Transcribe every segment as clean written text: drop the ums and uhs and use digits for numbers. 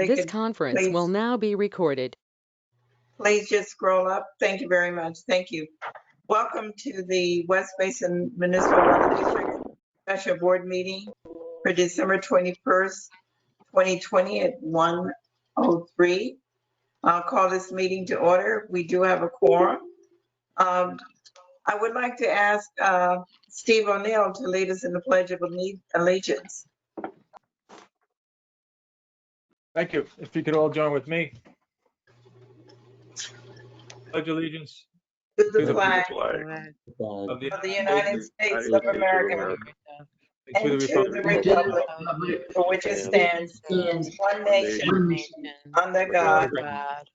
This conference will now be recorded. Please just scroll up. Thank you very much. Thank you. Welcome to the West Basin Municipal Water District Special Board Meeting for December 21st, 2020 at 1:03. I'll call this meeting to order. We do have a quorum. I would like to ask Steve O'Neill to lead us in the Pledge of Allegiance. Thank you. If you could all join with me. Pledge allegiance To the the flag of of the United States of America and to the and to the republic republic for which it stands, one nation, under God,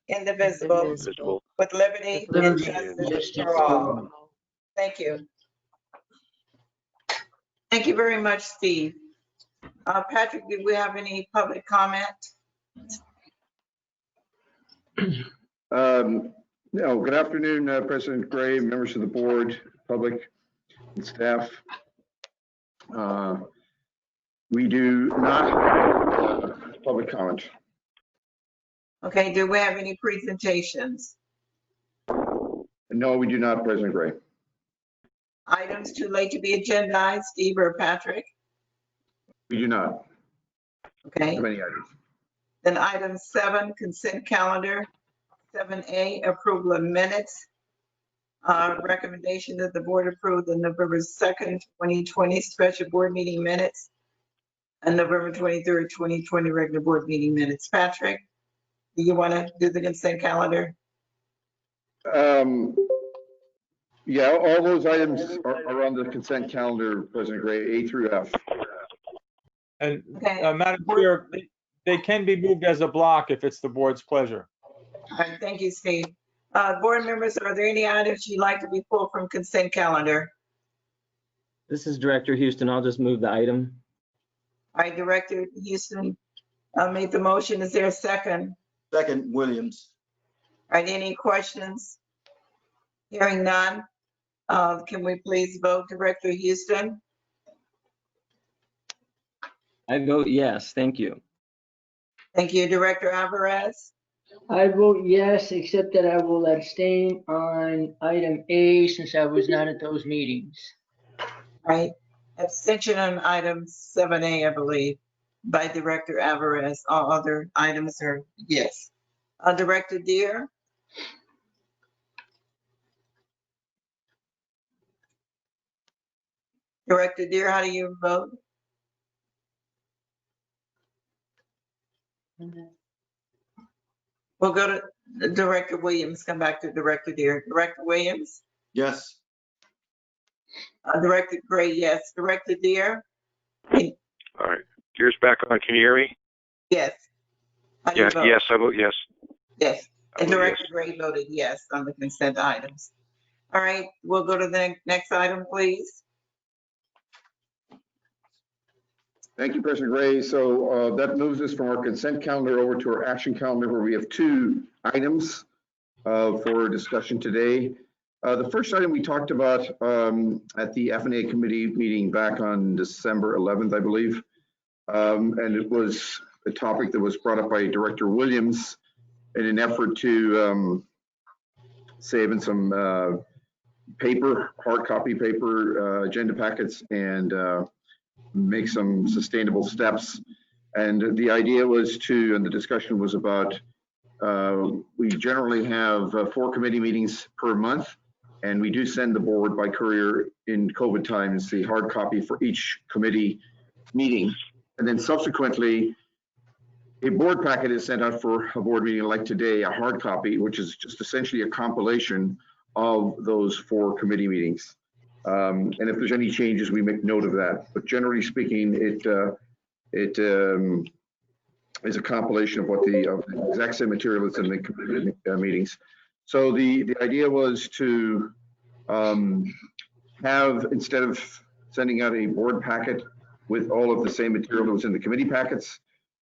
indivisible, with liberty and justice for all. Thank you. Thank you very much, Steve. Patrick, do we have any public comment? No. Good afternoon, President Gray, members of the board, public, and staff. We do not have public comment. Okay, do we have any presentations? No, we do not, President Gray. Items too late to be agendized, Steve or Patrick? We do not. Okay, Many items. then item 7, consent calendar. 7A, approval of minutes. Recommendation that the board approve the November 2nd, 2020 special board meeting minutes and November 23rd, 2020 regular board meeting minutes. Patrick, do you want to do the consent calendar? Yeah, all those items are on the consent calendar, President Gray, A through F. And Okay. Madam Chair, they can be moved as a block if it's the board's pleasure. All right, thank you, Steve. Board members, are there any items you'd like to be pulled from consent calendar? This is Director Houston. I'll just move the item. All right, Director Houston made the motion. Is there a second? Second, Williams. All right, any questions? Hearing none. Can we please vote, Director Houston? I vote yes. Thank you. Thank you, Director Alvarez. I vote yes, except that I will abstain on item A since I was not at those meetings. Right, abstention on item 7A, I believe, by Director Alvarez. All other items are yes. Director Deere. Director Deere, how do you vote? We'll go to Director Williams, come back to Director Deere. Director Williams? Yes. Director Gray, yes. Director Deere? All right. Deere's back on. Can you hear me? Yes. How do you Yeah, vote? yes, I vote yes. Yes. And I vote Director yes. Gray voted yes on the consent items. All right, we'll go to the next item, please. Thank you, President Gray. So that moves us from our consent calendar over to our action calendar, where we have 2 items for discussion today. The first item we talked about at the F&A committee meeting back on December 11th, I believe. And it was a topic that was brought up by Director Williams in an effort to save in some hard copy paper, agenda packets, and make some sustainable steps. And the idea was and the discussion was about, we generally have 4 committee meetings per month, and we do send the board by courier in COVID times the hard copy for each committee meeting. And then subsequently, a board packet is sent out for a board meeting like today, a hard copy, which is just essentially a compilation of those 4 committee meetings. And if there's any changes, we make note of that. But generally speaking, it is a compilation of what the exact same material that's in the committee meetings. So the idea was to have, instead of sending out a board packet with all of the same material that was in the committee packets,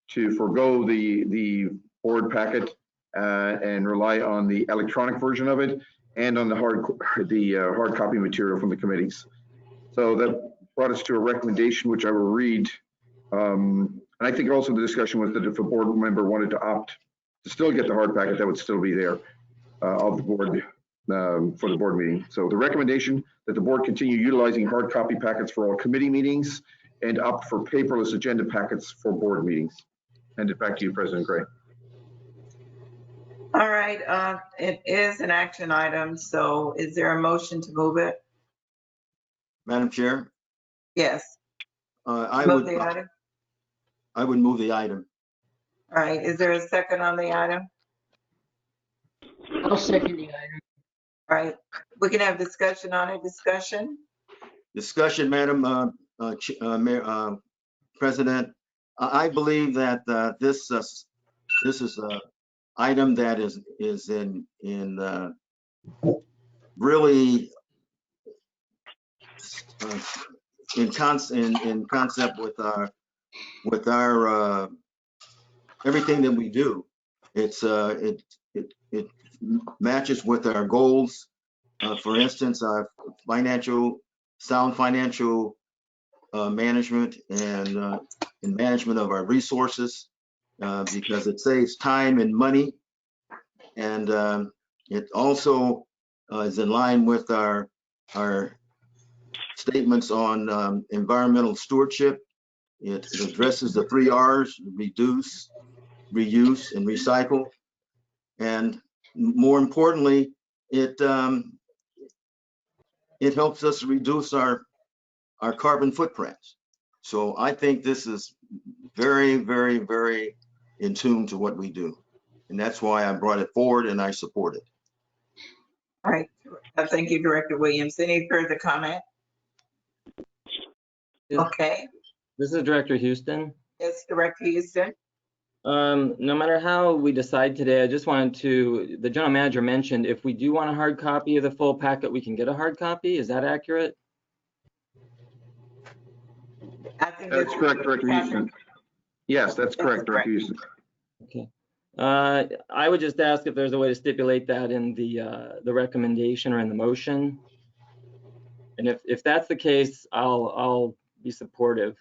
to forego the board packet and rely on the electronic version of it and on the hard copy material from the committees. So that brought us to a recommendation, which I will read. And I think also the discussion was that if a board member wanted to opt to still get the hard packet, that would still be there of the board for the board meeting. So the recommendation that the board continue utilizing hard copy packets for all committee meetings and opt for paperless agenda packets for board meetings. Hand it back to you, President Gray. All right, it is an action item, so is there a motion to move it? Madam Chair, Yes, I move would, the item. I would move the item. All right, is there a second on the item? I'll second the item. All right, we can have discussion on it, discussion? Discussion, Madam President. I believe that this is a item that is really in concept with our everything that we do. It matches with our goals. For instance, our sound financial management and management of our resources, because it saves time and money, and it also is in line with our statements on environmental stewardship. It addresses the 3 R's: reduce, reuse, and recycle. And more importantly, it helps us reduce our carbon footprints. So I think this is very, very, very in tune to what we do. And that's why I brought it forward and I support it. All right, thank you, Director Williams. Any further comment? Okay, This is Director Houston. yes, Director Houston. No matter how we decide today, I just wanted to, the general manager mentioned if we do want a hard copy of the full packet, we can get a hard copy. Is that accurate? I think That's correct, Director Houston. Yes, that's correct, Director Houston. Okay. I would just ask if there's a way to stipulate that in the recommendation or in the motion. And if that's the case, I'll be supportive.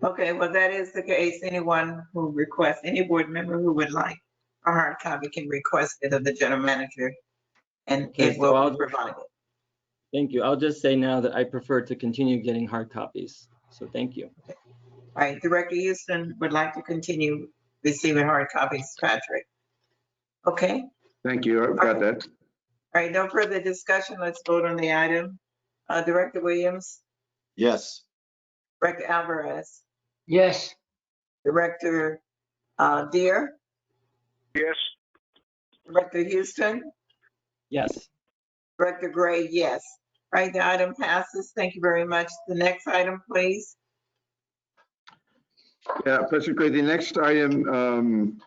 Okay, well, that is the case. Anyone who requests, any board member who would like a hard copy can request it of the general manager, and Okay, it so will I'll be provided. Thank you. I'll just say now that I prefer to continue getting hard copies. So thank you. All right, Director Houston would like to continue receiving hard copies, Patrick. Okay, Thank you. I've got that. all right, no further discussion. Let's vote on the item. Director Williams, Yes. Director Alvarez, Yes, Director Deere, Yes. Director Houston, Yes. Director Gray, yes. All right, the item passes. Thank you very much. The next item, please. Yeah, President Gray, the next item on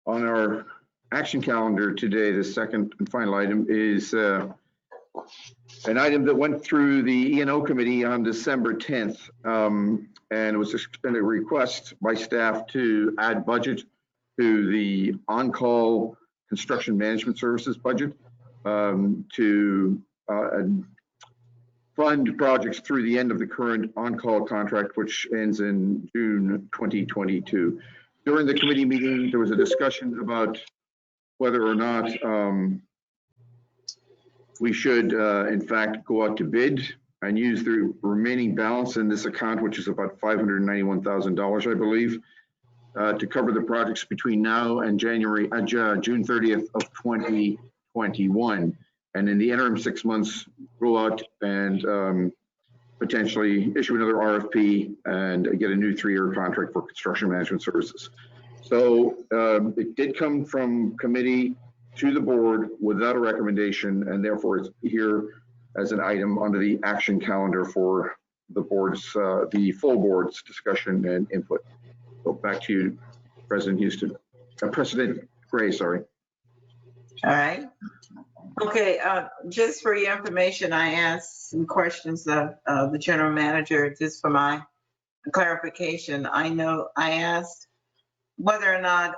our action calendar today, the second and final item, is an item that went through the E&O committee on December 10th. And it was a request by staff to add budget to the on-call construction management services budget to fund projects through the end of the current on-call contract, which ends in June 2022. During the committee meeting, there was a discussion about whether or not we should, in fact, go out to bid and use the remaining balance in this account, which is about $591,000, I believe, to cover the projects between now and June 30th of 2021. And in the interim 6 months, go out and potentially issue another RFP and get a new 3-year contract for construction management services. So it did come from committee to the board without a recommendation, and therefore it's here as an item under the action calendar for the board's, the full board's discussion and input. So back to you, President Houston. President Gray, sorry. All right. Okay, just for your information, I asked some questions of the general manager just for my clarification. I know I asked whether or not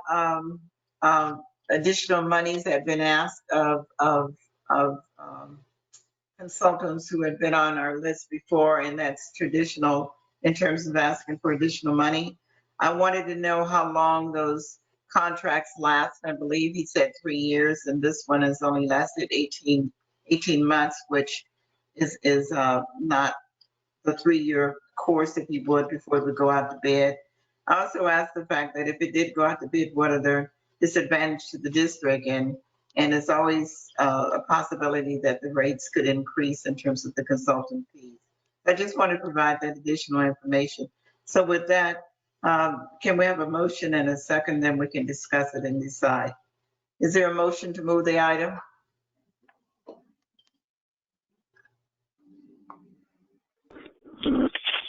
additional monies had been asked of consultants who had been on our list before, and that's traditional in terms of asking for additional money. I wanted to know how long those contracts last. I believe he said 3 years, and this one has only lasted 18 months, which is not the 3-year course, if you would, before we go out to bid. I also asked the fact that if it did go out to bid, what are the disadvantages to the district? And it's always a possibility that the rates could increase in terms of the consultant fees. I just want to provide that additional information. So with that, can we have a motion and a second, then we can discuss it and decide. Is there a motion to move the item?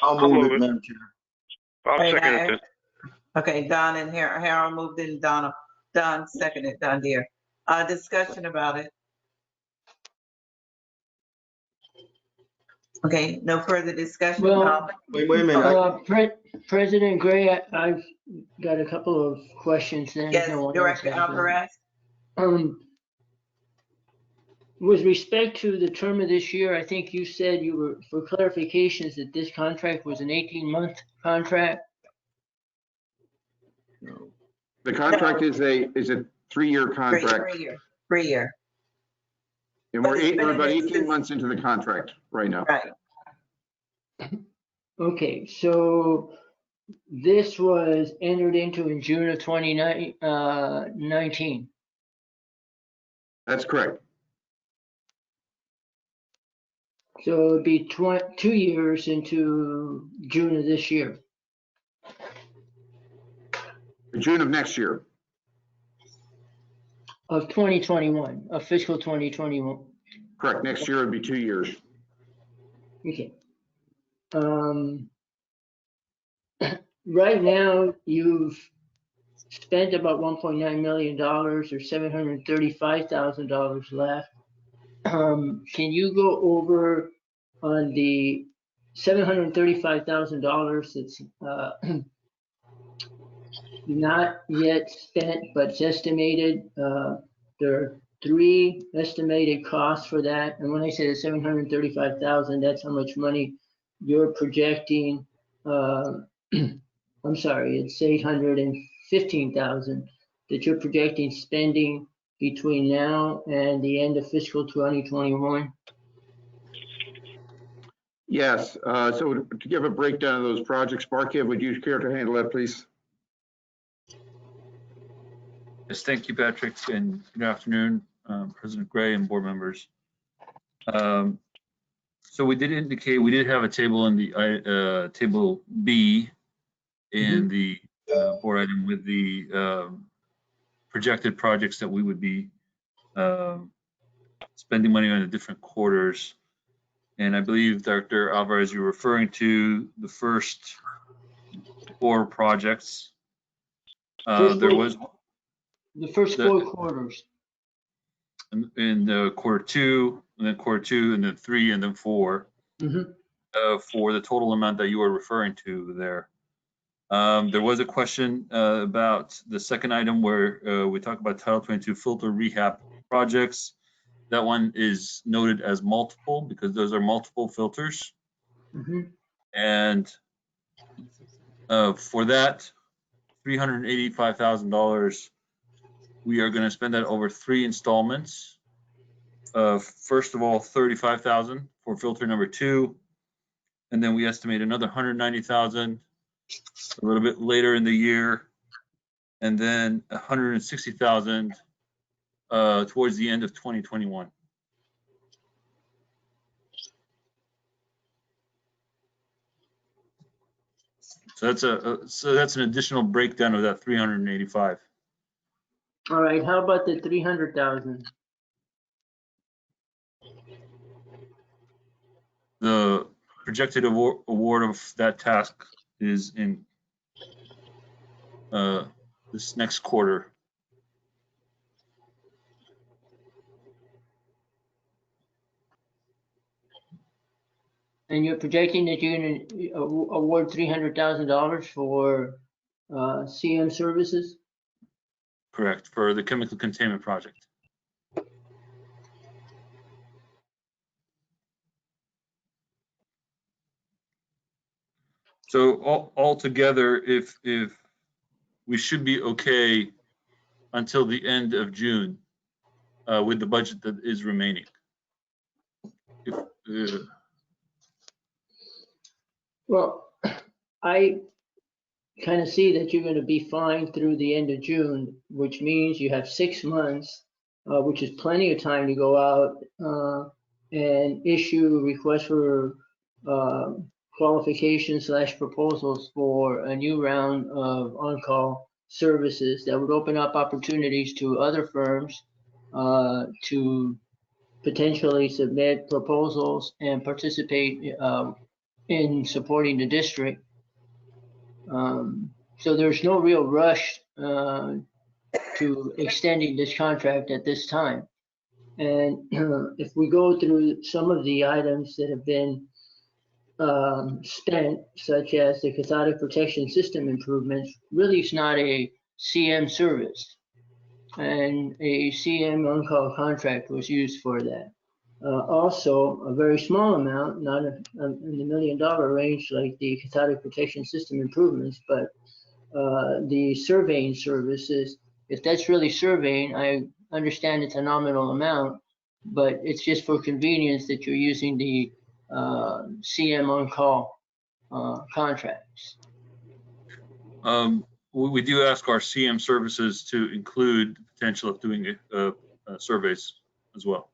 I'll I'll move move it, it. Madam Chair. I'll Hey, second it then. Okay, Don and Harold moved in, Don seconded, Don dear. Discussion about it. Okay, no further discussion. Well, Wait a minute. President Gray, I've got a couple of questions then. Yes, No one else Director has them. Alvarez. With respect to the term of this year, I think you said you were, for clarifications, that this contract was an 18-month contract. No. The contract is a 3-year contract, 3-year, and But we're it's been about in 18 existence. months into the contract right now. right. Okay, so this was entered into in June of 2019. That's correct. So it'd be 2 years into June of this year. June of next year. Of 2021, of fiscal 2021. Correct. Next year would be 2 years. Okay. Right now, you've spent about $1.9 million or $735,000 left. Can you go over on the $735,000 that's not yet spent but it's estimated? There are 3 estimated costs for that, and when I say the $735,000, that's how much money you're projecting. I'm sorry, it's $815,000 that you're projecting spending between now and the end of fiscal 2021. Yes. So to give a breakdown of those projects, Barkev, would you care to handle that, please? Yes, thank you, Patrick, and good afternoon, President Gray and board members. So we did indicate, we did have a table in the table B in the board item with the projected projects that we would be spending money on in different quarters. And I believe, Dr. Alvarez, you're referring to the first 4 projects. There was the first 4 quarters. In quarter 2, and then quarter 2, and then 3, and then 4, for the total amount that you were referring to there. There was a question about the second item where we talk about Title 22 filter rehab projects. That one is noted as multiple because those are multiple filters. And for that $385,000, we are going to spend that over 3 installments. First of all, $35,000 for filter number 2, and then we estimate another $190,000 a little bit later in the year, and then $160,000 towards the end of 2021. So that's an additional breakdown of that 385. All right, how about the 300,000? The projected award of that task is in this next quarter. And you're projecting that you're going to award $300,000 for CM services? Correct, for the chemical containment project. So altogether, if we should be okay until the end of June with the budget that is remaining. Well, I kind of see that you're going to be fine through the end of June, which means you have 6 months, which is plenty of time to go out and issue requests for qualifications/proposals for a new round of on-call services that would open up opportunities to other firms to potentially submit proposals and participate in supporting the district. So there's no real rush to extending this contract at this time. And if we go through some of the items that have been spent, such as the cathodic protection system improvements, really it's not a CM service. And a CM on-call contract was used for that. Also, a very small amount, not in the $1 million range like the cathodic protection system improvements, but the surveying services. If that's really surveying, I understand it's a nominal amount, but it's just for convenience that you're using the CM on-call contracts. We do ask our CM services to include the potential of doing surveys as well.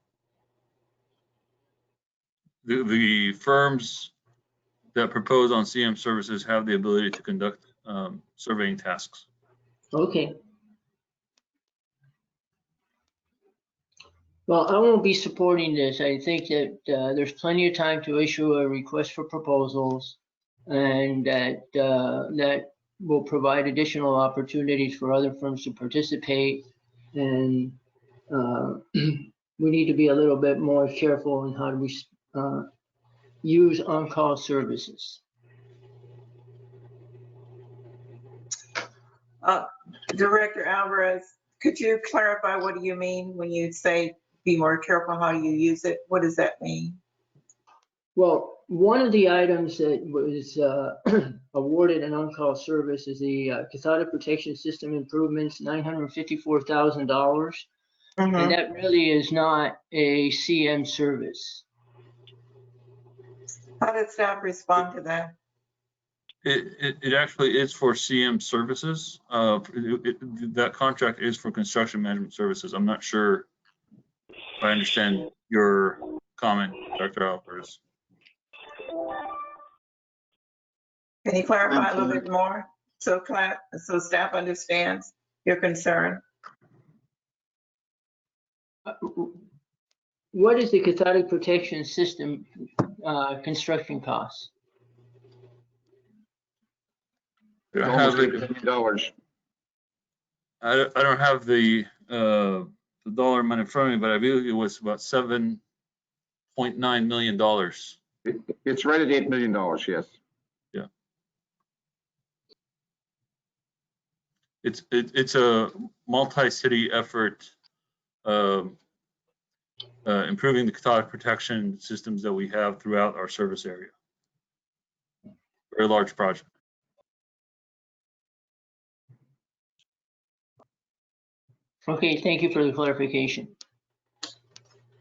The firms that propose on CM services have the ability to conduct surveying tasks. Okay. Well, I won't be supporting this. I think that there's plenty of time to issue a request for proposals, and that that will provide additional opportunities for other firms to participate. And we need to be a little bit more careful in how do we use on-call services. Director Alvarez, could you clarify what do you mean when you say be more careful how you use it? What does that mean? Well, one of the items that was awarded an on-call service is the cathodic protection system improvements, $954,000. And that really is not a CM service. How did staff respond to that? It actually is for CM services. That contract is for construction management services. I'm not sure if I understand your comment, Dr. Alvarez. Can you clarify a little bit more so staff understands your concern? What is the cathodic protection system construction cost? It's almost $8 million. I don't have the dollar amount in front of me, but I believe it was about $7.9 million. It's right at $8 million, yes. Yeah. It's a multi-city effort improving the cathodic protection systems that we have throughout our service area. Very large project. Okay, thank you for the clarification.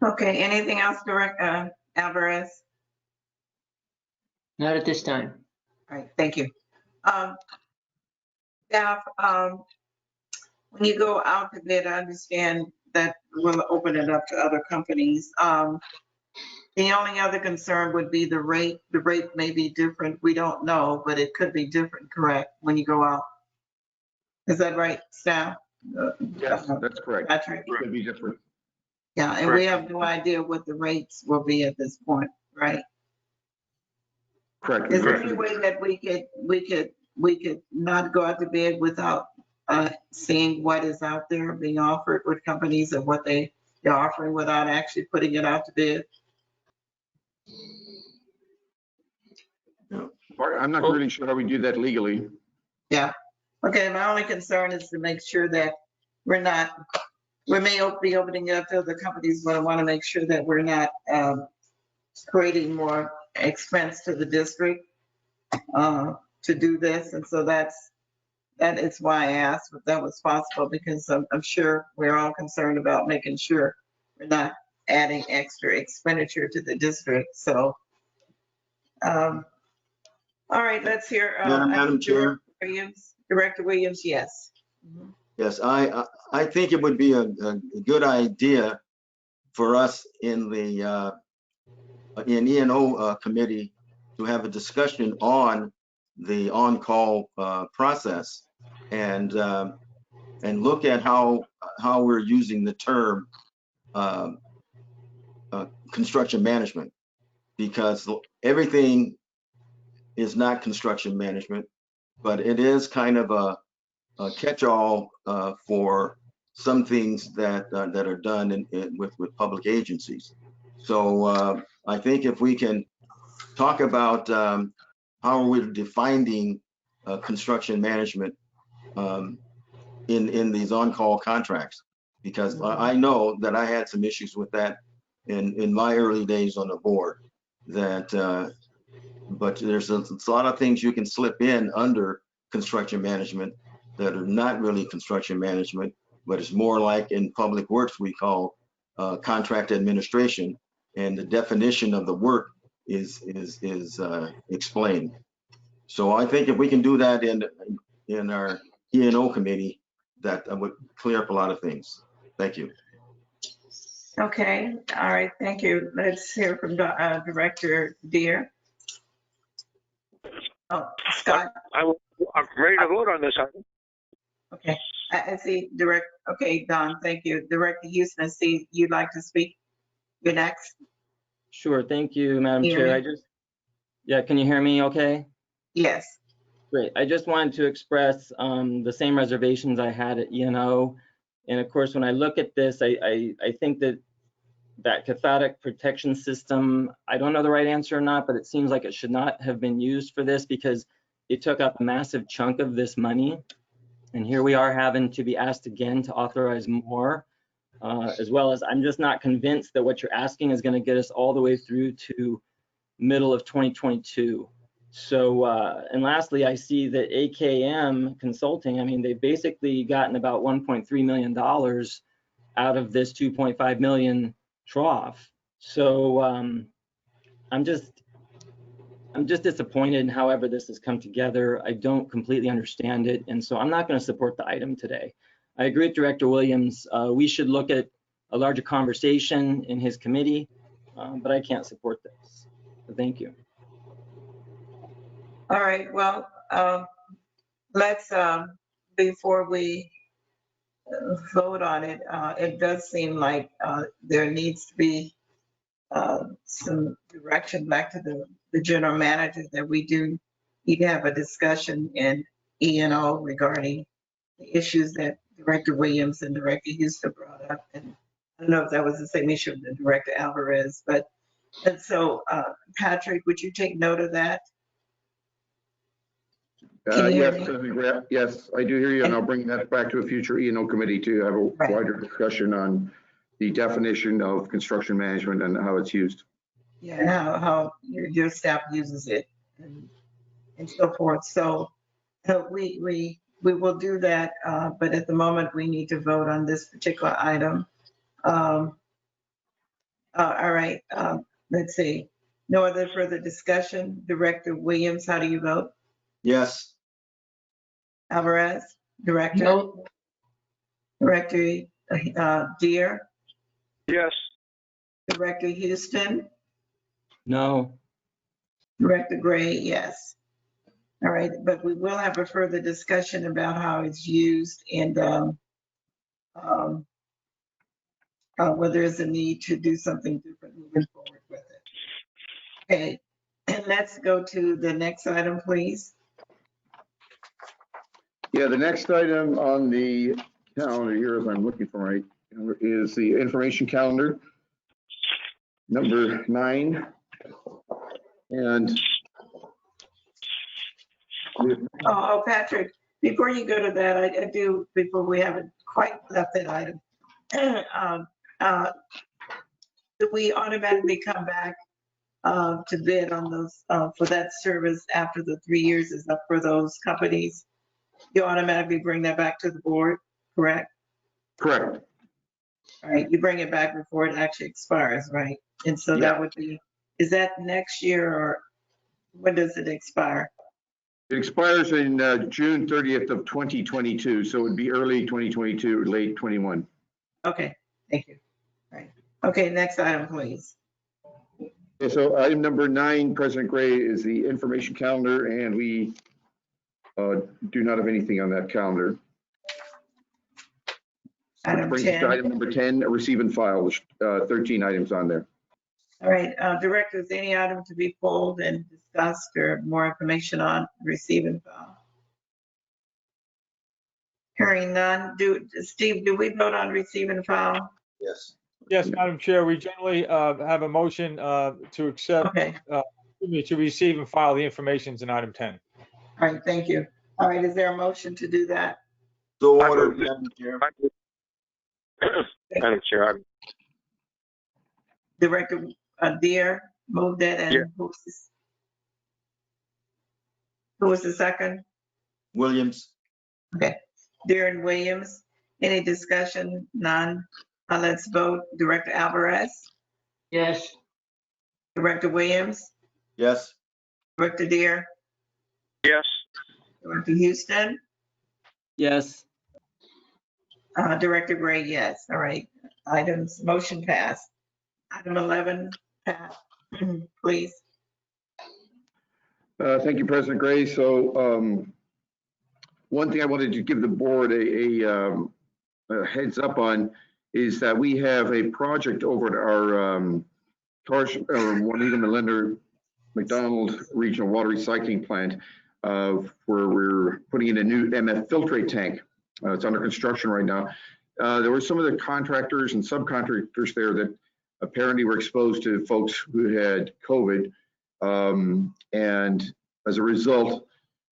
Okay, anything else, Director Alvarez? Not at this time. All right, thank you. Staff, when you go out to bid, I understand that we'll open it up to other companies. The only other concern would be the rate. The rate may be different. We don't know, but it could be different, correct, when you go out? Is that right, staff? Yes, that's correct. Patrick? It could be different. Yeah, and we have no idea what the rates will be at this point, right? Correct. Is there any way that we could not go out to bid without seeing what is out there being offered with companies and what they're offering without actually putting it out to bid? I'm not really sure how we do that legally. Yeah. Okay, my only concern is to make sure that we may be opening it up to other companies, but I want to make sure that we're not creating more expense to the district. to do this. And so that is why I asked if that was possible, because I'm sure we're all concerned about making sure we're not adding extra expenditure to the district. So, all right, let's hear. Madam Chair? Director Williams, yes. Yes, I think it would be a good idea for us in the E&O committee to have a discussion on the on-call process and look at how we're using the term construction management, because everything is not construction management, but it is kind of a catch-all for some things that are done with public agencies. So I think if we can talk about how we're defining construction management in these on-call contracts, because I know that I had some issues with that in my early days on the board. But there's a lot of things you can slip in under construction management that are not really construction management, but it's more like in public works we call contract administration, and the definition of the work is explained. So I think if we can do that in our E&O committee, that would clear up a lot of things. Thank you. Okay, all right, thank you. Let's hear from Director Deere. Oh, Scott. I'm ready to vote on this item. Okay, I see okay, Don, thank you. Director Houston, I see you'd like to speak. You're next. Sure, thank you, Madam Hear Chair. me? Yeah, can you hear me okay? Yes. Great. I just wanted to express the same reservations I had at E&O. And of course, when I look at this, I think that cathodic protection system, I don't know the right answer or not, but it seems like it should not have been used for this because it took up a massive chunk of this money. And here we are having to be asked again to authorize more, as well as I'm just not convinced that what you're asking is going to get us all the way through to middle of 2022. So, and lastly, I see that AKM Consulting, I mean, they've basically gotten about $1.3 million out of this 2.5 million trough. So I'm just disappointed in however this has come together. I don't completely understand it. And so I'm not going to support the item today. I agree with Director Williams. We should look at a larger conversation in his committee, but I can't support this. So thank you. All right, well, let's, before we vote on it, it does seem like there needs to be some direction back to the general manager that we do need to have a discussion in E&O regarding the issues that Director Williams and Director Houston brought up. And I don't know if that was the same issue with Director Alvarez, but, and so Patrick, would you take note of that? Yes, I do hear you, and I'll bring that back to a future E&O committee to have a wider discussion on the definition of construction management and how it's used. Yeah, how your staff uses it and so forth. So we will do that, but at the moment we need to vote on this particular item. All right, let's see. No other further discussion. Director Williams, how do you vote? Yes. Alvarez, Director? No. Director Deere? Yes. Director Houston? No. Director Gray, yes. All right, but we will have a further discussion about how it's used and whether there's a need to do something different moving forward with it. Okay, and let's go to the next item, please. Yeah, the next item on the calendar here, as I'm looking for my calendar, is the information calendar, number 9. And Oh, Patrick, before you go to that, I do, before we haven't quite left that item, do we automatically come back to bid on those, for that service after the 3 years is up for those companies, you automatically bring that back to the board, correct? Correct. All right, you bring it back before it actually expires, right? And so Yeah. that would be, is that next year or when does it expire? It expires in June 30th of 2022, so it would be early 2022 or late 21. Okay, thank you. All right. Okay, next item, please. Okay, so item number 9, President Gray, is the information calendar, and we do not have anything on that calendar. Which Item brings us to 10. item number 10, receive and file, which 13 items on there. All right, directors, any item to be pulled and discussed or more information on, receive and file? Hearing none. Steve, do we vote on receive and file? Yes. Yes, Madam Chair, we generally have a motion to accept, Okay, to receive and file the informations in item 10. all right, thank you. All right, is there a motion to do that? So I ordered, move Madam Chair. Madam Chair, Director Deere moved it, Yeah. and who was the second? Williams. Okay, Deere and Williams. Any discussion? None. Let's vote. Director Alvarez, Yes, Director Williams, Yes. Director Deere, yes. Director Houston, Yes. Director Gray, yes. All right. Items, motion passed. Item 11, Pat, please. Thank you, President Gray. So one thing I wanted to give the board a heads up on is that we have a project over at our Juanita Melinda McDonald Regional Water Recycling Plant where we're putting in a new MF filtrate tank. It's under construction right now. There were some of the contractors and subcontractors there that apparently were exposed to folks who had COVID. And as a result,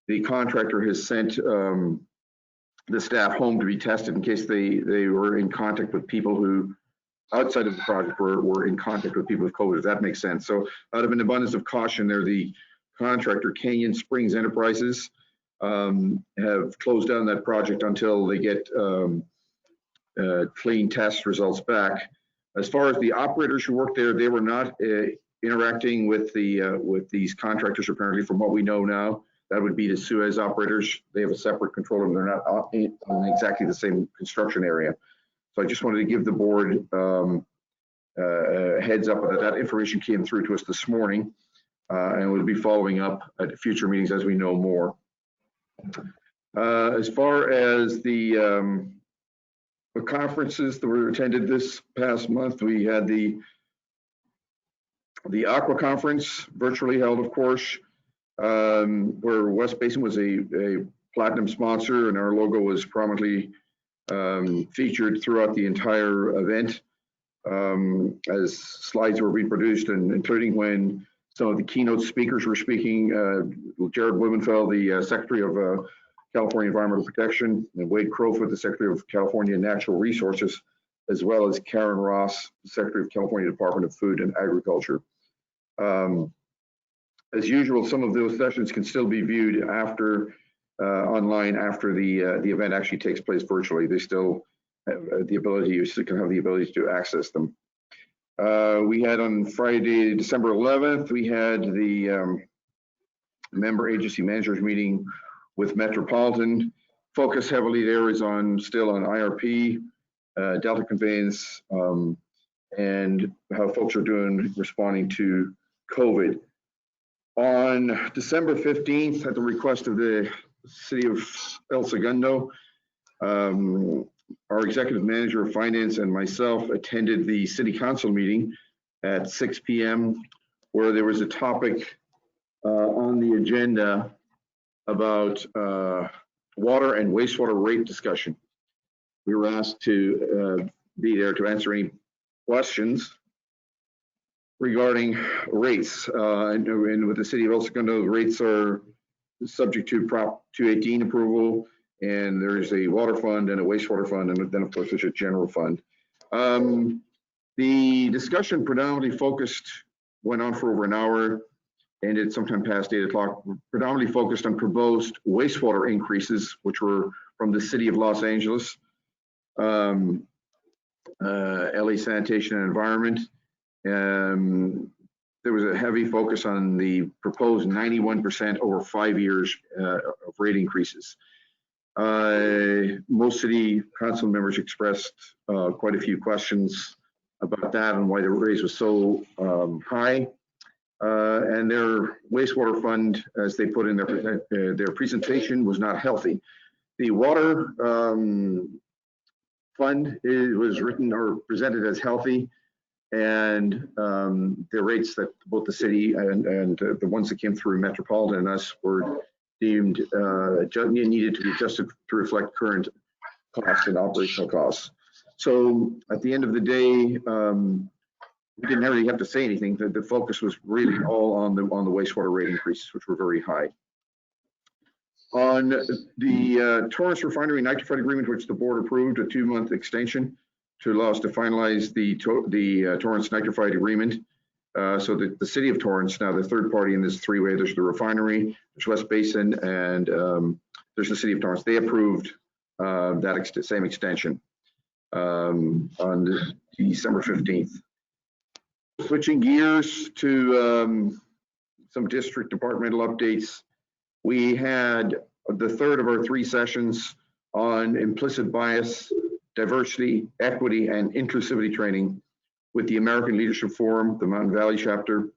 the contractor has sent the staff home to be tested in case they were in contact with people who, outside of the project, were in contact with people with COVID, if that makes sense. So out of an abundance of caution there, the contractor, Canyon Springs Enterprises, have closed down that project until they get clean test results back. As far as the operators who work there, they were not interacting with these contractors, apparently, from what we know now. That would be the Suez operators. They have a separate control room. They're not in exactly the same construction area. So I just wanted to give the board a heads up that that information came through to us this morning, and we'll be following up at future meetings as we know more. As far as the conferences that were attended this past month, we had the Aqua Conference, virtually held, of course, where West Basin was a platinum sponsor, and our logo was prominently featured throughout the entire event as slides were being produced, and including when some of the keynote speakers were speaking. Jared Blumenfeld, the Secretary of California Environmental Protection, and Wade Crowfoot, the Secretary of California Natural Resources, as well as Karen Ross, the Secretary of California Department of Food and Agriculture. As usual, some of those sessions can still be viewed after online after the event actually takes place virtually. They still have the ability, you still can have the ability to access them. We had on Friday, December 11th, we had the member agency managers meeting with Metropolitan. Focus heavily there is still on IRP, Delta conveyance, and how folks are doing responding to COVID. On December 15th, at the request of the city of El Segundo, our executive manager of finance and myself attended the city council meeting at 6 p.m. where there was a topic on the agenda about water and wastewater rate discussion. We were asked to be there to answer any questions regarding rates. And with the city of El Segundo, rates are subject to Prop 218 approval, and there's a water fund and a wastewater fund, and then of course there's a general fund. The discussion predominantly focused went on for over an hour, ended sometime past 8 o'clock, predominantly focused on proposed wastewater increases, which were from the city of Los Angeles, LA Sanitation and Environment. There was a heavy focus on the proposed 91% over 5 years of rate increases. Most city council members expressed quite a few questions about that and why the raise was so high. And their wastewater fund, as they put in their presentation, was not healthy. The water fund was written or presented as healthy, and the rates that both the city and the ones that came through Metropolitan and us were deemed needed to be adjusted to reflect current costs and operational costs. So at the end of the day, we didn't really have to say anything. The focus was really all on the wastewater rate increases, which were very high. On the Torrance Refinery nitrified agreement, which the board approved, a 2-month extension to allow us to finalize the Torrance nitrified agreement. So the city of Torrance, now the third party in this three-way, there's the refinery, there's West Basin, and there's the city of Torrance. They approved that same extension on December 15th. Switching gears to some district departmental updates. We had the third of our 3 sessions on implicit bias, diversity, equity, and inclusivity training with the American Leadership Forum, the Mountain Valley chapter,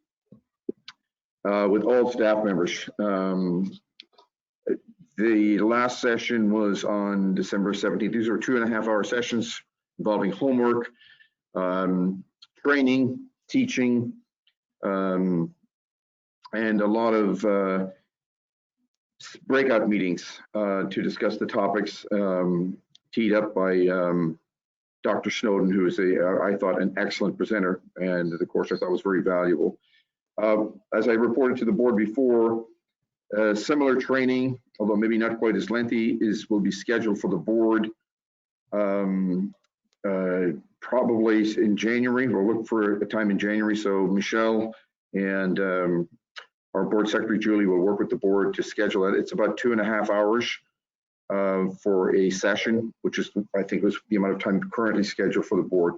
with all staff members. The last session was on December 17th. These are 2.5-hour sessions involving homework, training, teaching, and a lot of breakout meetings to discuss the topics teed up by Dr. Snowden, who is I thought, an excellent presenter, and the course I thought was very valuable. As I reported to the board before, similar training, although maybe not quite as lengthy, will be scheduled for the board probably in January. We'll look for a time in January. So Michelle and our board secretary, Julie, will work with the board to schedule it. It's about 2.5 hours for a session, which is, I think, was the amount of time currently scheduled for the board.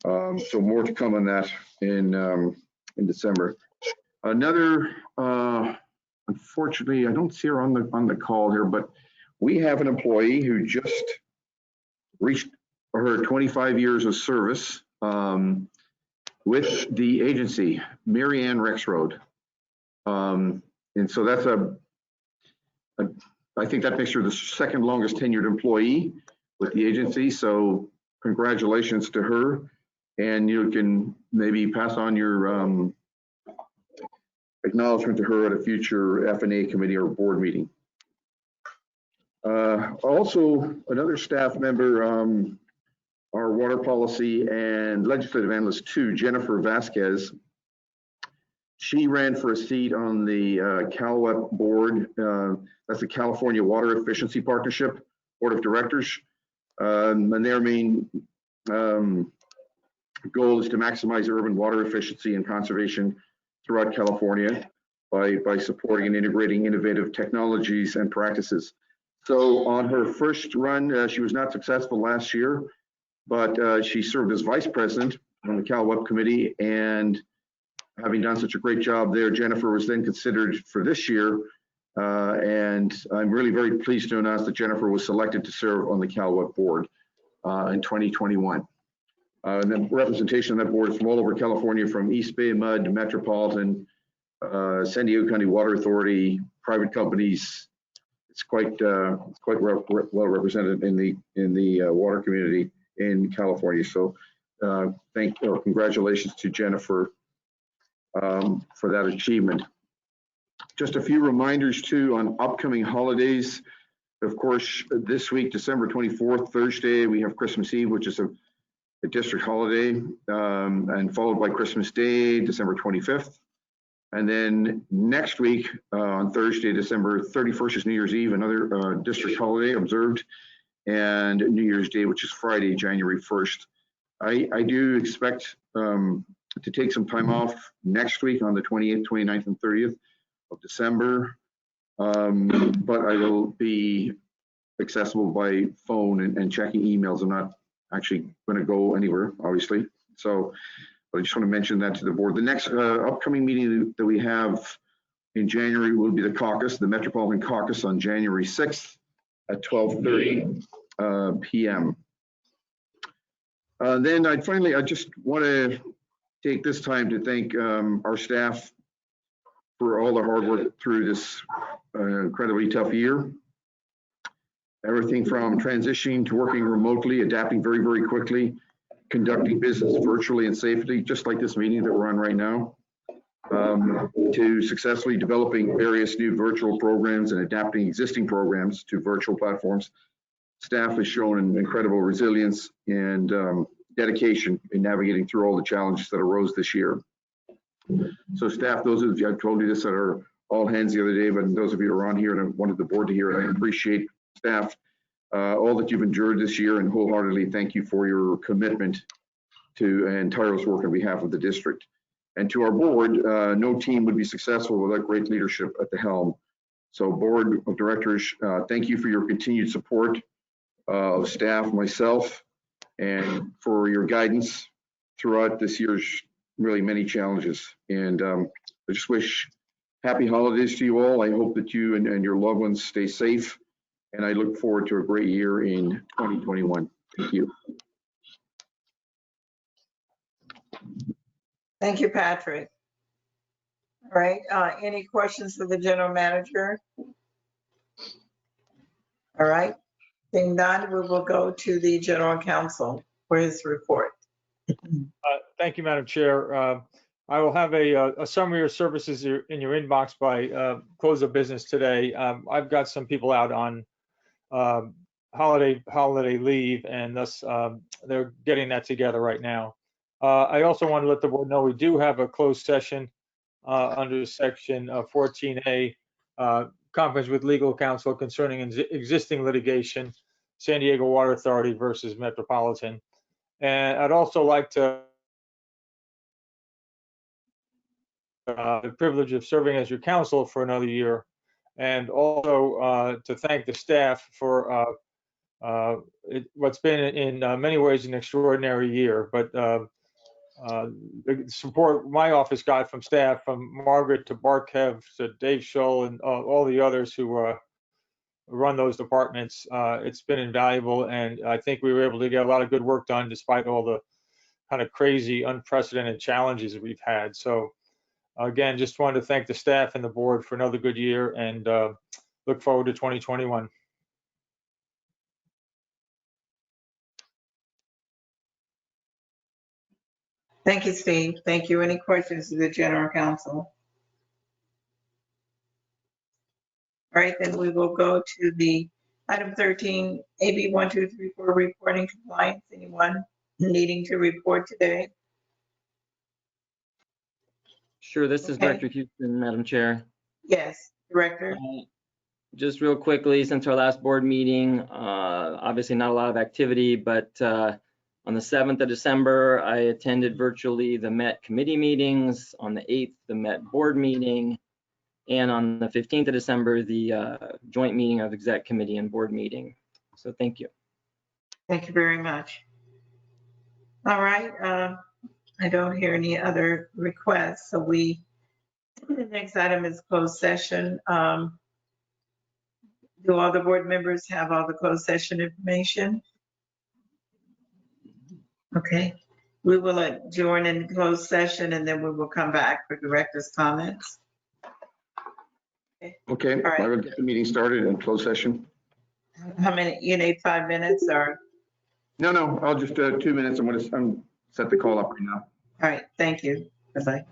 So more to come on that in December. Another, unfortunately, I don't see her on the call here, but we have an employee who just reached her 25 years of service with the agency, Mary Ann Rexroad. And so that's I think that makes her the second longest tenured employee with the agency. So congratulations to her. And you can maybe pass on your acknowledgement to her at a future F&A committee or board meeting. Also, another staff member, our water policy and legislative analyst too, Jennifer Vasquez. She ran for a seat on the CalWEP board. That's the California Water Efficiency Partnership Board of Directors. And their main goal is to maximize urban water efficiency and conservation throughout California by supporting and integrating innovative technologies and practices. So on her first run, she was not successful last year, but she served as vice president on the CalWEP committee, and having done such a great job there, Jennifer was then considered for this year, and I'm really very pleased to announce that Jennifer was selected to serve on the CalWEP board in 2021. And then representation on that board is from all over California, from East Bay, MUD, Metropolitan, San Diego County Water Authority, private companies. It's quite well represented in the water community in California. So congratulations to Jennifer for that achievement. Just a few reminders too on upcoming holidays. Of course, this week, December 24th, Thursday, we have Christmas Eve, which is a district holiday, and followed by Christmas Day, December 25th. And then next week, on Thursday, December 31st, is New Year's Eve, another district holiday observed, and New Year's Day, which is Friday, January 1st. I do expect to take some time off next week on the 28th, 29th, and 30th of December. But I will be accessible by phone and checking emails. I'm not actually going to go anywhere, obviously. So I just want to mention that to the board. The next upcoming meeting that we have in January will be the caucus, the Metropolitan Caucus on January 6th at 12:30 p.m. Then I just want to take this time to thank our staff for all the hard work through this incredibly tough year. Everything from transitioning to working remotely, adapting very, very quickly, conducting business virtually and safely, just like this meeting that we're on right now, to successfully developing various new virtual programs and adapting existing programs to virtual platforms. Staff has shown an incredible resilience and dedication in navigating through all the challenges that arose this year. So staff, those of you, I've told you this at our all hands the other day, but those of you who are on here and I wanted the board to hear it, I appreciate staff, all that you've endured this year, and wholeheartedly thank you for your commitment to and tireless work on behalf of the district. And to our board, no team would be successful without great leadership at the helm. So board of directors, thank you for your continued support of staff, myself, and for your guidance throughout this year's really many challenges. And I just wish happy holidays to you all. I hope that you and your loved ones stay safe. And I look forward to a great year in 2021. Thank you. Thank you, Patrick. All right, any questions for the general manager? All right, seeing none, we will go to the general counsel for his report. Thank you, Madam Chair. I will have a summary of services in your inbox by close of business today. I've got some people out on holiday leave, and thus they're getting that together right now. I also want to let the board know we do have a closed session under section 14A, conference with legal counsel concerning existing litigation, San Diego Water Authority versus Metropolitan. And I'd also like to the privilege of serving as your counsel for another year, and also to thank the staff for what's been in many ways an extraordinary year. But the support my office got from staff, from Margaret to Barkev to Dave Shull and all the others who run those departments, it's been invaluable. And I think we were able to get a lot of good work done despite all the kind of crazy, unprecedented challenges we've had. So again, just wanted to thank the staff and the board for another good year, and look forward to 2021. Thank you, Steve. Thank you. Any questions to the general counsel? All right, then we will go to the item 13, AB 1234, reporting compliance. Anyone needing to report today? Sure, this is Okay. Director Houston, Madam Chair. Yes, Director. Just real quickly, since our last board meeting, obviously not a lot of activity, but on the 7th of December, I attended virtually the Met committee meetings. On the 8th, the Met board meeting. And on the 15th of December, the joint meeting of exec committee and board meeting. So thank you. Thank you very much. All right, I don't hear any other requests, so the next item is closed session. Do all the board members have all the closed session information? Okay, we will adjourn in closed session, and then we will come back for director's comments. Okay, All right. I will get the meeting started in closed session. How many, you need 5 minutes or? No, I'll just 2 minutes. I'm going to set the call up right now. All right, thank you. Bye-bye.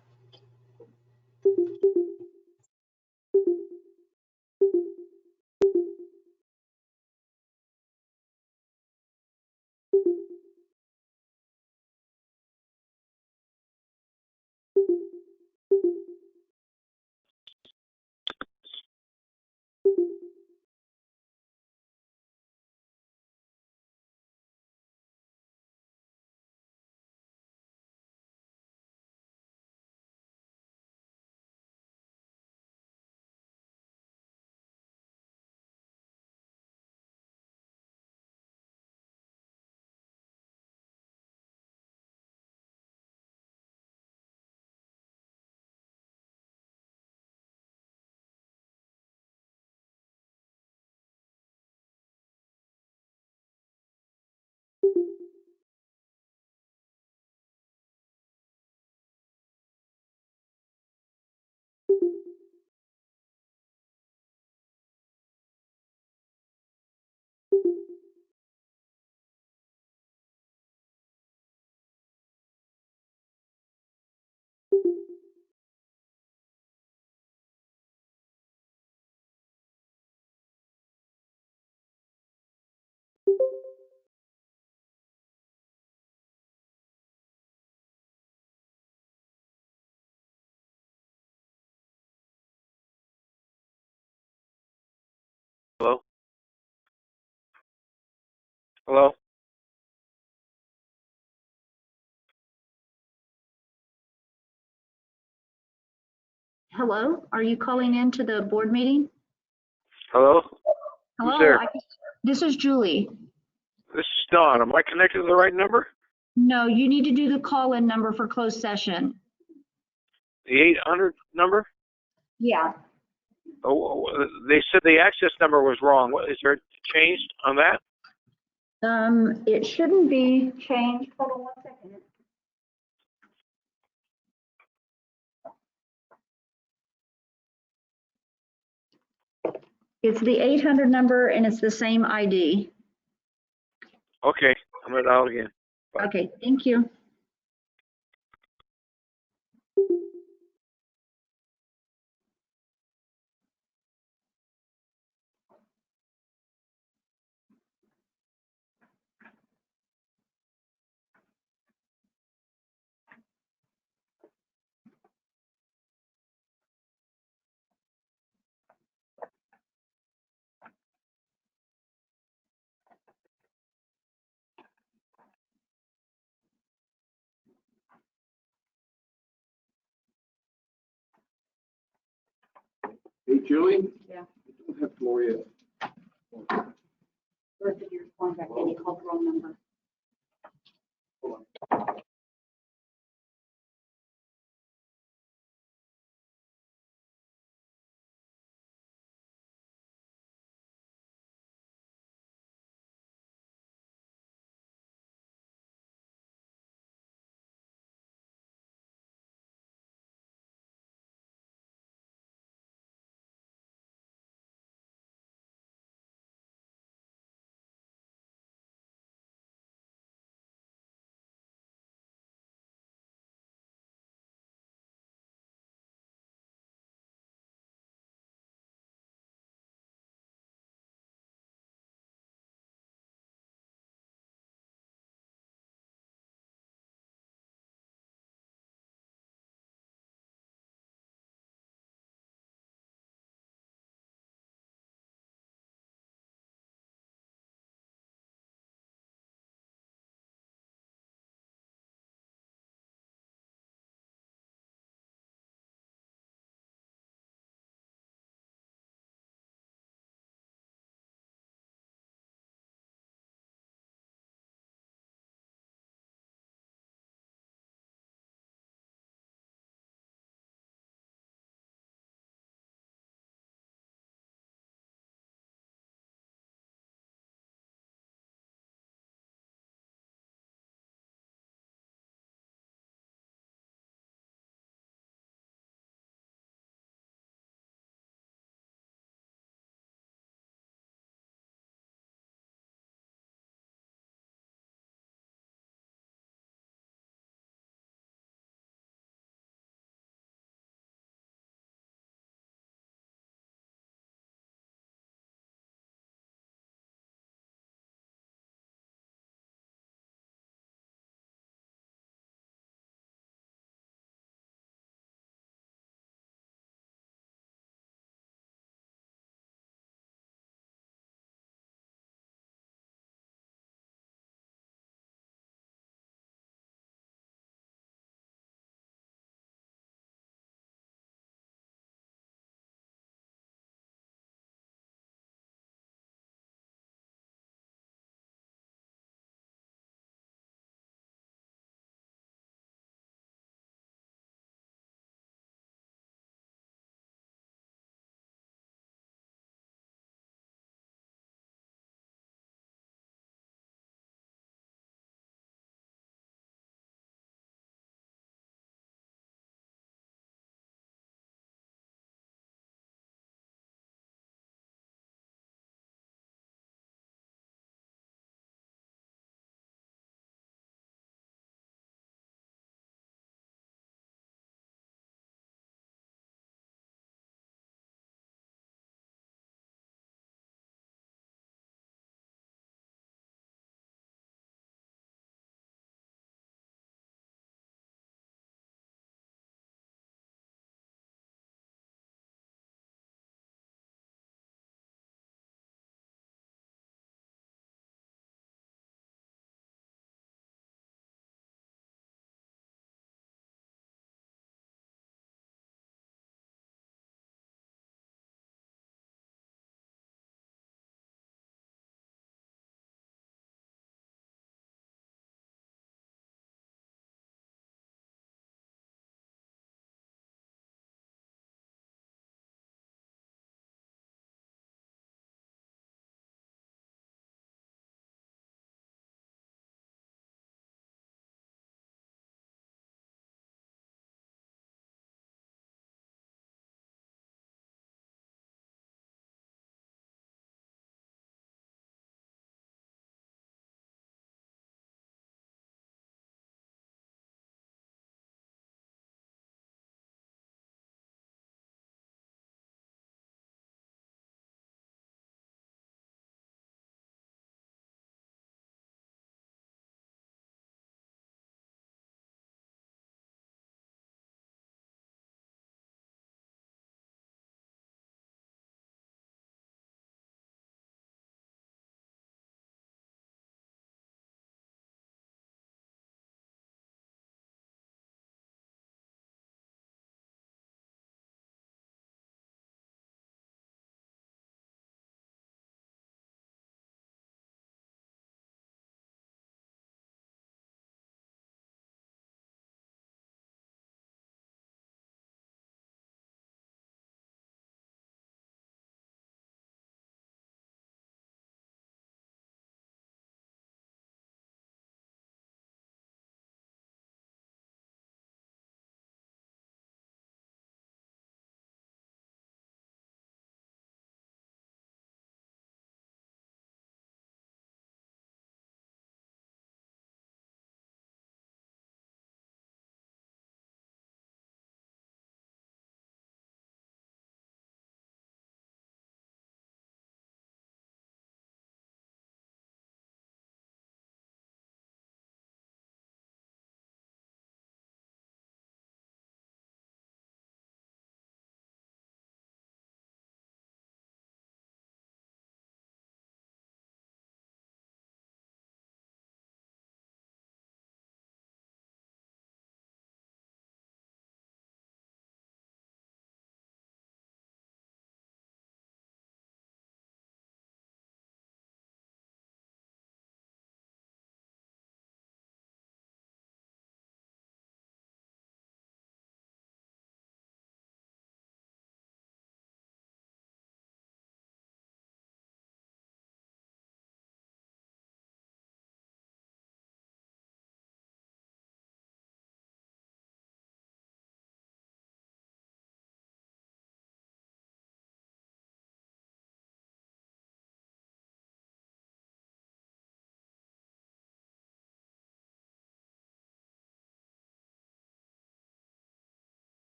Hello? Hello? Hello, are you calling in to the board meeting? Hello? Who's Hello, there? this is Julie. This is Don. Am I connected to the right number? No, you need to do the call-in number for closed session. The 800 number? Yeah. Oh, they said the access number was wrong. What, is there changed on that? It shouldn't be changed. Hold on one second. It's the 800 number and it's the same ID. Okay, I'm gonna dial again. Bye. Okay, thank you. Hey, Julie? Yeah. I don't have Gloria. First, your contact, and you called the wrong number.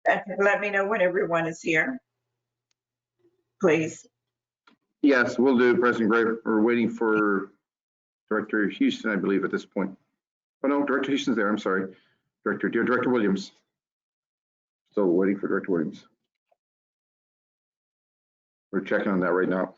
Let me know when everyone is here, please. Yes, we'll do, President Gray. We're waiting for Director Houston, I believe, at this point. Oh, no, Director Houston's there. I'm sorry. Director Williams. Still waiting for Director Williams. We're checking on that right now.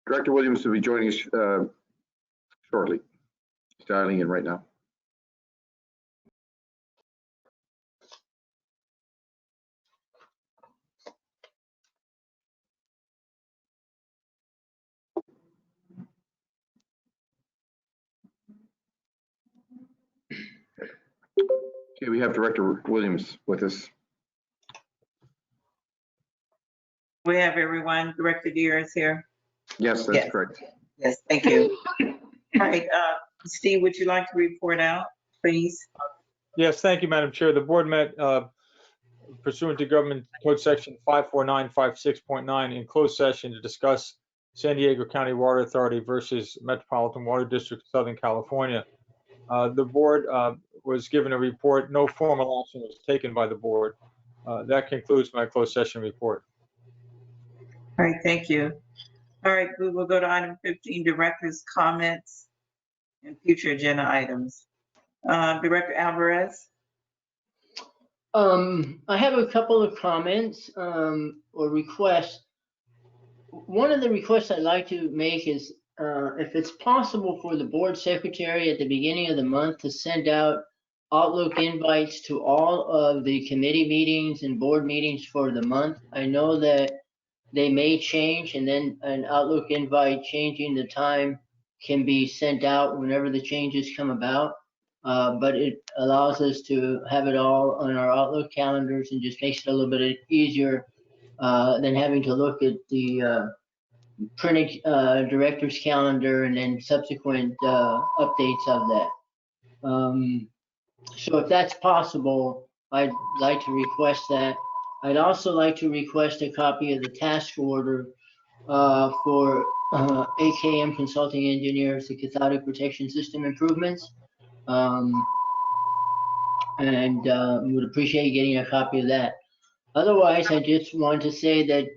Director Williams will be joining us shortly. He's dialing in right now. Okay, we have Director Williams with us. We have everyone. Director Deere is here. Yes, that's correct. Yes, thank you. All right, Steve, would you like to report out, please? Yes, thank you, Madam Chair. The board met pursuant to Government Code Section 54956.9 in closed session to discuss San Diego County Water Authority versus Metropolitan Water District of Southern California. The board was given a report. No formal action was taken by the board. That concludes my closed session report. All right, thank you. All right, we will go to item 15, director's comments and future agenda items. Director Alvarez. I have a couple of comments or requests. One of the requests I'd like to make is if it's possible for the board secretary at the beginning of the month to send out Outlook invites to all of the committee meetings and board meetings for the month. I know that they may change, and then an Outlook invite changing the time can be sent out whenever the changes come about. But it allows us to have it all on our Outlook calendars and just makes it a little bit easier than having to look at the printed director's calendar and then subsequent updates of that. So if that's possible, I'd like to request that. I'd also like to request a copy of the task order for AKM Consulting Engineers, the cathodic protection system improvements. And would appreciate getting a copy of that. Otherwise, I just want to say that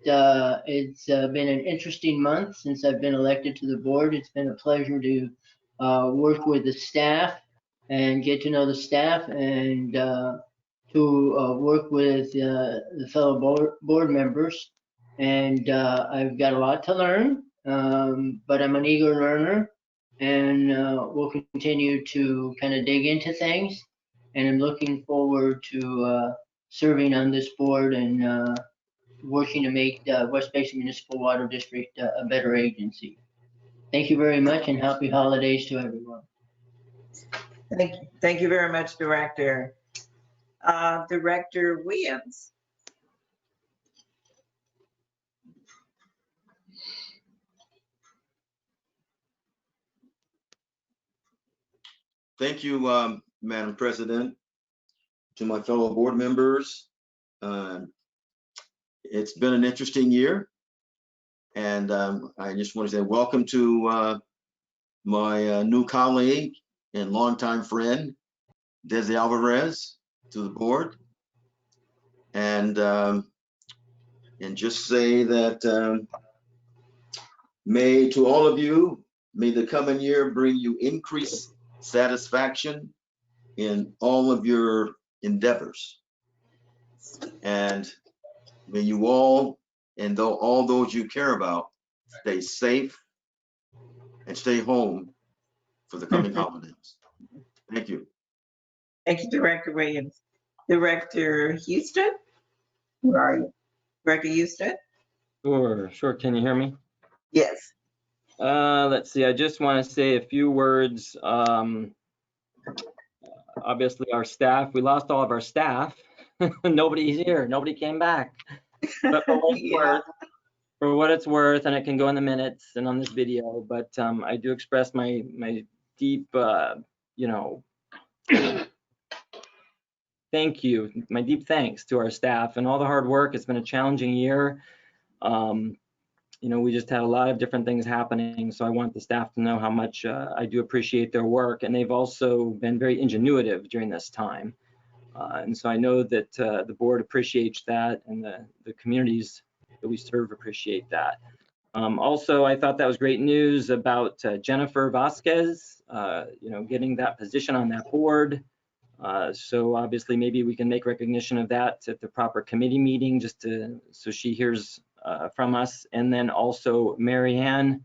it's been an interesting month since I've been elected to the board. It's been a pleasure to work with the staff and get to know the staff and to work with the fellow board members. And I've got a lot to learn, but I'm an eager learner and we'll continue to kind of dig into things. And I'm looking forward to serving on this board and working to make West Basin Municipal Water District a better agency. Thank you very much and happy holidays to everyone. Thank you very much, Director. Director Williams. Thank you, Madam President. To my fellow board members, it's been an interesting year, and I just want to say welcome to my new colleague and longtime friend, Desi Alvarez, to the board, and just say that may to all of you, may the coming year bring you increased satisfaction in all of your endeavors. And may you all, and though all those you care about, stay safe and stay home for the coming holidays. Thank you. Thank you, Director Williams. Director Houston, where are you? Director Houston? Sure. Can you hear me? Yes. Let's see. I just want to say a few words. Obviously, our staff, we lost all of our staff. Nobody's here. Nobody came back. But for what it's worth, and it can go in the minutes and on this video, but I do express my deep, thank you, my deep thanks to our staff and all the hard work. It's been a challenging year. We just had a lot of different things happening, so I want the staff to know how much I do appreciate their work, and they've also been very ingenuitive during this time. And so I know that the board appreciates that, and the communities that we serve appreciate that. Also, I thought that was great news about Jennifer Vasquez, getting that position on that board. So obviously, maybe we can make recognition of that at the proper committee meeting, so she hears from us. And then also Mary Ann,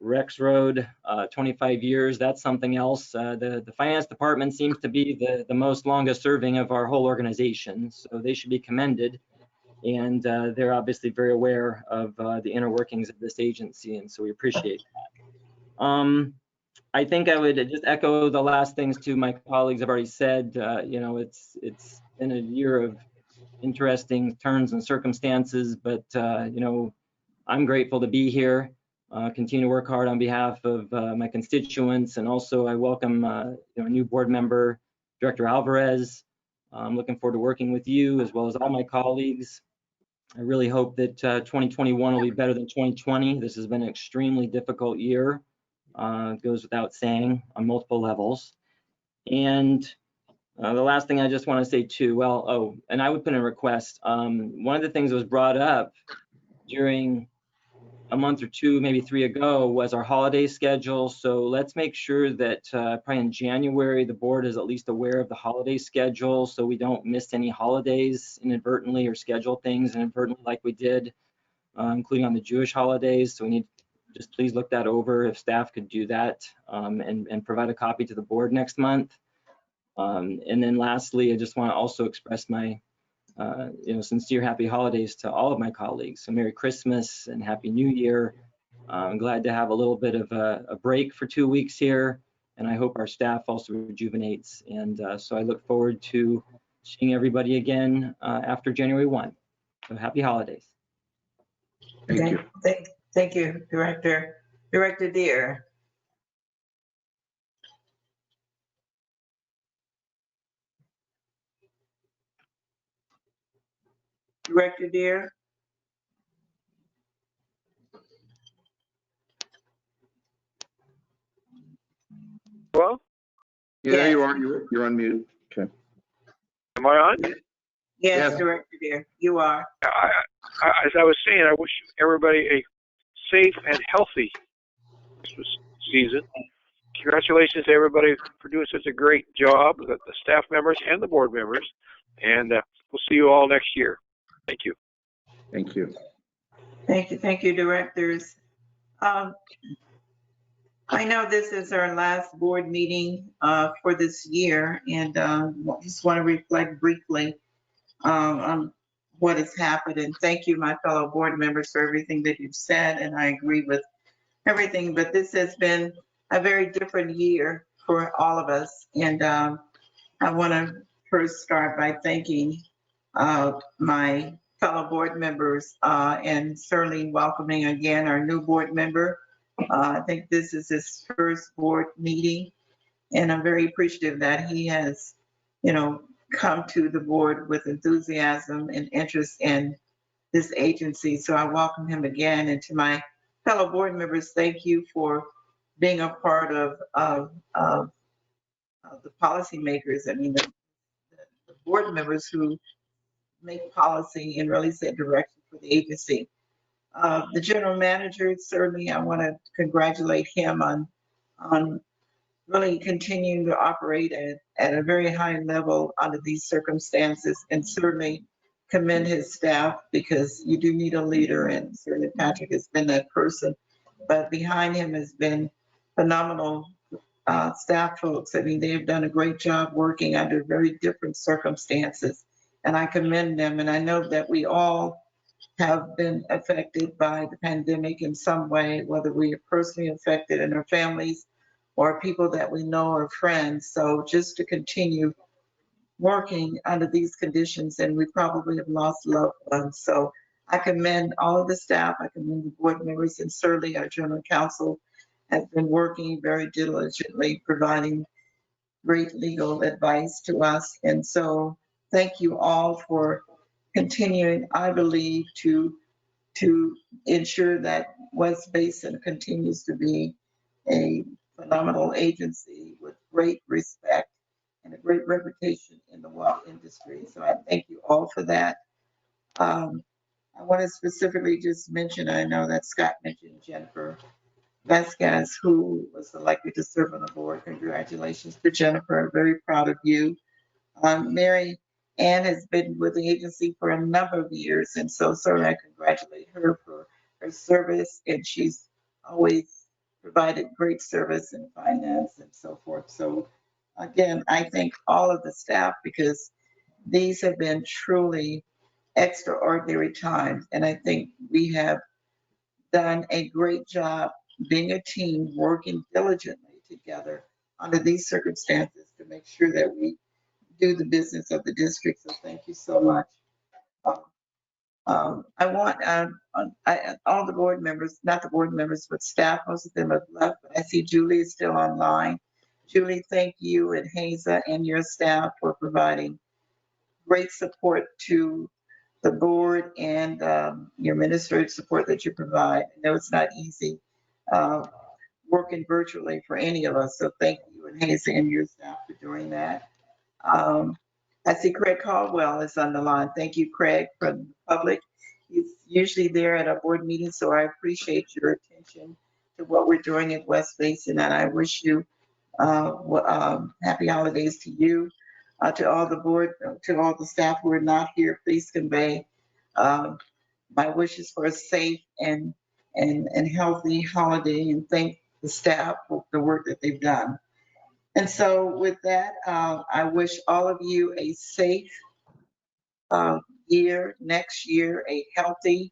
Rex Road, 25 years. That's something else. The finance department seems to be the most longest serving of our whole organization, so they should be commended. And they're obviously very aware of the inner workings of this agency, and so we appreciate that. I think I would just echo the last things too my colleagues have already said. It's been a year of interesting turns and circumstances, but I'm grateful to be here. Continue to work hard on behalf of my constituents, and also I welcome a new board member, Director Alvarez. I'm looking forward to working with you as well as all my colleagues. I really hope that 2021 will be better than 2020. This has been an extremely difficult year. Goes without saying on multiple levels. And the last thing I just want to say too, and I would put in a request. One of the things that was brought up during a month or two, maybe 3 ago, was our holiday schedule. So let's make sure that probably in January, the board is at least aware of the holiday schedule, so we don't miss any holidays inadvertently or schedule things inadvertently like we did, including on the Jewish holidays. So we need just please look that over if staff could do that, and provide a copy to the board next month. And then lastly, I just want to also express my sincere happy holidays to all of my colleagues. So Merry Christmas and Happy New Year. I'm glad to have a little bit of a break for 2 weeks here, and I hope our staff also rejuvenates. And so I look forward to seeing everybody again after January 1. So happy holidays. Thank you. Thank you, Director. Director Deere. Director Deere. Hello? Yeah, there you are. You're on mute. Okay. Am I on? Yes, Yes. Director Deere, you are. As I was saying, I wish everybody a safe and healthy Christmas season. Congratulations to everybody for doing such a great job, the staff members and the board members. And we'll see you all next year. Thank you. Thank you. Thank you, directors. I know this is our last board meeting for this year, and just want to reflect briefly on what has happened. And thank you, my fellow board members, for everything that you've said, and I agree with everything. But this has been a very different year for all of us, and I want to first start by thanking my fellow board members and certainly welcoming again our new board member. I think this is his first board meeting, and I'm very appreciative that he has, come to the board with enthusiasm and interest in this agency. So I welcome him again. And to my fellow board members, thank you for being a part of the policymakers. I mean, the board members who make policy and really set direction for the agency. The general manager, certainly I want to congratulate him on really continuing to operate at a very high level under these circumstances, and certainly commend his staff because you do need a leader, and certainly Patrick has been that person. But behind him has been phenomenal staff folks. I mean, they have done a great job working under very different circumstances, and I commend them. And I know that we all have been affected by the pandemic in some way, whether we are personally affected in our families or people that we know or friends. So just to continue working under these conditions, and we probably have lost loved ones. So I commend all of the staff, I commend the board members, and certainly our general counsel has been working very diligently, providing great legal advice to us. And so thank you all for continuing, I believe, to ensure that West Basin continues to be a phenomenal agency with great respect and a great reputation in the law industry. So I thank you all for that. I want to specifically just mention, I know that Scott mentioned Jennifer Vasquez, who was selected to serve on the board. Congratulations to Jennifer. I'm very proud of you. Mary Ann has been with the agency for a number of years, and so certainly I congratulate her for her service, and she's always provided great service in finance and so forth. So again, I thank all of the staff because these have been truly extraordinary times, and I think we have done a great job being a team, working diligently together under these circumstances to make sure that we do the business of the district. So thank you so much. I want all the board members, not the board members, but staff, most of them have left, but I see Julie is still online. Julie, thank you and Haza and your staff for providing great support to the board and your administrative support that you provide. I know it's not easy working virtually for any of us, so thank you and Haza and your staff for doing that. I see Craig Caldwell is on the line. Thank you, Craig, from the public. He's usually there at our board meetings, so I appreciate your attention to what we're doing at West Basin, and I wish you happy holidays to you, to all the board, to all the staff who are not here. Please convey my wishes for a safe and healthy holiday, and thank the staff for the work that they've done. And so with that, I wish all of you a safe year next year, a healthy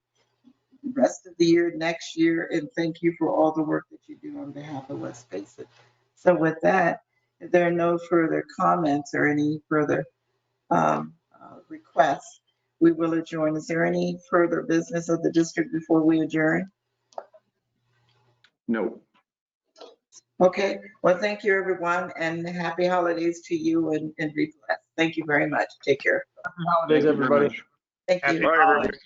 rest of the year next year, and thank you for all the work that you do on behalf of West Basin. So with that, if there are no further comments or any further requests, we will adjourn. Is there any further business of the district before we adjourn? No. Okay, well, thank you, everyone, and happy holidays to you and be blessed. Thank you very much. Take care. Happy holidays, everybody. Thank Happy you. holidays, everybody.